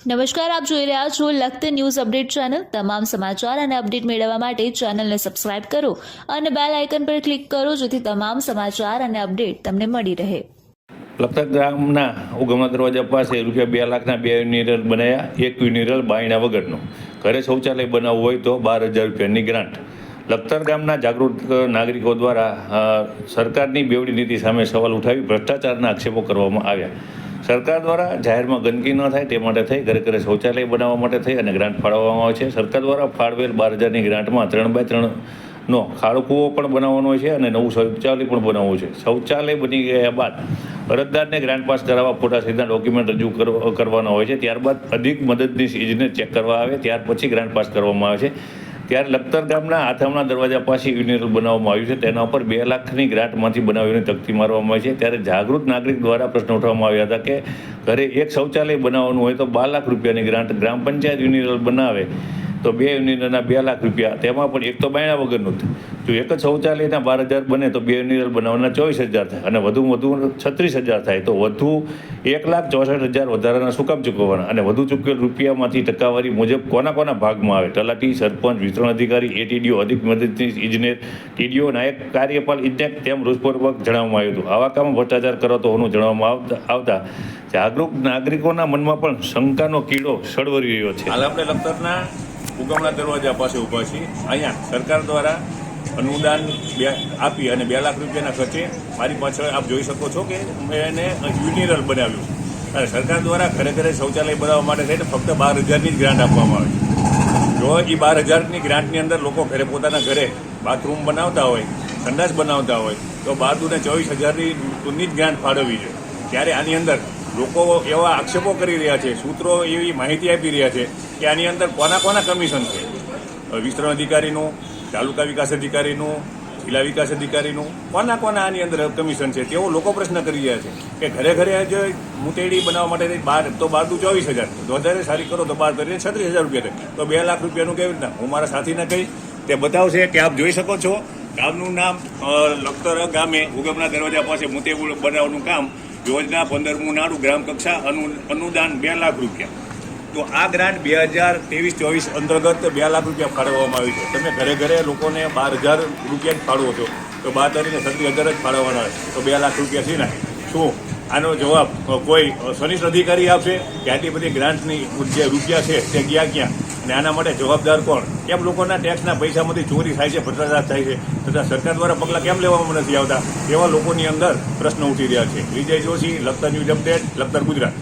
નમસ્કાર, આપ જોઈ રહ્યા છો લખત ન્યૂઝ અપડેટ ચેનલ। તમામ સમાચાર અને અપડેટ મેળવવા માટે ચેનલને સબસ્ક્રાઇબ કરો અને બેલ આઇકન પર ક્લિક કરો જેથી તમામ સમાચાર અને અપડેટ તમને મળી રહે। લખતર ગામના ઉગમણા દરવાજા પાસે રૂપિયા 2 લાખના 2 યુનિરલ બનાવ્યા। એક યુનિરલ બાયણા વગરનું ઘરે શૌચાલય બનાવવું હોય તો 12,000 રૂપિયાની ગ્રાન્ટ। લખતર ગામના જાગૃત નાગરિકો દ્વારા સરકારની બેવડી નીતિ સામે સવાલ ઉઠાવી ભ્રષ્ટાચારના આક્ષેપો કરવામાં આવ્યા। સરકાર દ્વારા જાહેરમાં ગંદકી ન થાય તે માટે થઈ ઘરે ઘરે શૌચાલય બનાવવા માટે થઈ અને ગ્રાન્ટ ફાળવવામાં આવે છે। સરકાર દ્વારા ફાળવેલ 12,000ની ગ્રાન્ટમાં 3x3નો ખાડો કૂવો પણ બનાવવાનો છે અને નવું શૌચાલય પણ બનાવવું છે। શૌચાલય બની ગયા બાદ અરજદારને ગ્રાન્ટ પાસ કરાવવા ફોટા સીધા ડોક્યુમેન્ટ રજૂ કરવાના હોય છે। ત્યારબાદ અધિક મદદનીશ ઇજનેર ચેક કરવા આવે ત્યાર પછી ગ્રાન્ટ પાસ કરવામાં આવે છે। ત્યારે લખતર ગામના આથમણા દરવાજા પાસે યુનિરલ બનાવવામાં આવ્યું છે। તેના ઉપર 2 લાખની ગ્રાન્ટમાંથી બનાવીને તકતી મારવામાં આવી છે। ત્યારે જાગૃત નાગરિક દ્વારા પ્રશ્ન ઉઠાવવામાં આવ્યા હતા કે ઘરે એક શૌચાલય બનાવવાનું હોય તો 12 લાખ રૂપિયાની ગ્રાન્ટ, ગ્રામ પંચાયત યુનિરલ બનાવે તો 2 યુનિરલના 2 લાખ રૂપિયા, તેમાં પણ એક તો બાયણા વગરનું જો એક જ શૌચાલયના 12,000 બને તો 2 યુનિરલ બનાવવાના 24,000 થાય અને વધુમાં વધુ 36,000 થાય તો વધુ 1,64,000 વધારાના શું કામ ચૂકવવાના અને વધુ ચૂકવેલ રૂપિયામાંથી ટકાવારી મુજબ કોના ભાગમાં આવે? તલાટી, સરપંચ, વિતરણ અધિકારી, એટીડીઓ, અધિક મદદનીશ ઇજનેર, ટીડીઓ, નાયક કાર્યપાલ ઇજનેર તેમ રોષપૂર્વક જણાવવામાં આવ્યું હતું। આવા કામમાં ભ્રષ્ટાચાર કરાતો હોવાનું જણાવવામાં આવતા જાગૃત નાગરિકોના મનમાં પણ શંકાનો કીડો સળવરી રહ્યો છે। હાલ આપણે લખતરના ઉગમણા દરવાજા પાસે ઊભા છીએ। અહીંયા સરકાર દ્વારા અનુદાન આપી અને 2 લાખ રૂપિયાના ખર્ચે મારી પાછળ આપ જોઈ શકો છો કે મેં એને યુનિરલ બનાવ્યું છે અને સરકાર દ્વારા ઘરે ઘરે શૌચાલય બનાવવા માટે થઈને ફક્ત 12,000ની જ ગ્રાન્ટ આપવામાં આવે છે। જો એ 12,000ની ગ્રાન્ટની અંદર લોકો પોતાના ઘરે બાથરૂમ બનાવતા હોય, સંડાસ બનાવતા હોય તો 12,24,000ની જ ગ્રાન્ટ ફાળવવી છે। ત્યારે આની અંદર લોકો એવા આક્ષેપો કરી રહ્યા છે, સૂત્રો એવી માહિતી આપી રહ્યા છે કે આની અંદર કોના કમિશન છે? વિસ્તરણ અધિકારીનું, તાલુકા વિકાસ અધિકારીનું, જિલ્લા વિકાસ અધિકારીનું, કોના આની અંદર કમિશન છે તેવો લોકો પ્રશ્ન કરી રહ્યા છે કે ઘરે ઘરે જે મુતેડી બનાવવા માટે 12,24,000 વધારે સારી કરો તો 36,000 રૂપિયા થાય તો 2 લાખ રૂપિયાનું કેવી રીતના? હું મારા સાથીને કહી તે બતાવશે કે આપ જોઈ શકો છો ગામનું નામ લખતર ગામે ઉગમણા દરવાજા પાસે મુતેડી બનાવવાનું કામ યોજના 15મું નાડું ગ્રામ કક્ષા અનુદાન 2 લાખ રૂપિયા। તો આ ગ્રાન્ટ 2023-24 અંતર્ગત 2 લાખ રૂપિયા ફાળવવામાં આવી છે। તમે ઘરે ઘરે લોકોને 12,000 રૂપિયા જ ફાળવો છો તો 32,000 જ ફાળવવાના હોય તો 2 લાખ રૂપિયા છે ને? શું આનો જવાબ કોઈ સનિષ્ઠ અધિકારી આપશે કે આટલી બધી ગ્રાન્ટની જે રૂપિયા છે તે ક્યાં અને આના માટે જવાબદાર કોણ? કેમ લોકોના ટેક્સના પૈસામાંથી ચોરી થાય છે, ભ્રષ્ટાચાર થાય છે તથા સરકાર દ્વારા પગલાં કેમ લેવામાં નથી આવતા? એવા લોકોની અંદર પ્રશ્ન ઉઠી રહ્યા છે। વિજય જોશી, લખતર ન્યૂઝ અપડેટ, લખતર, ગુજરાત।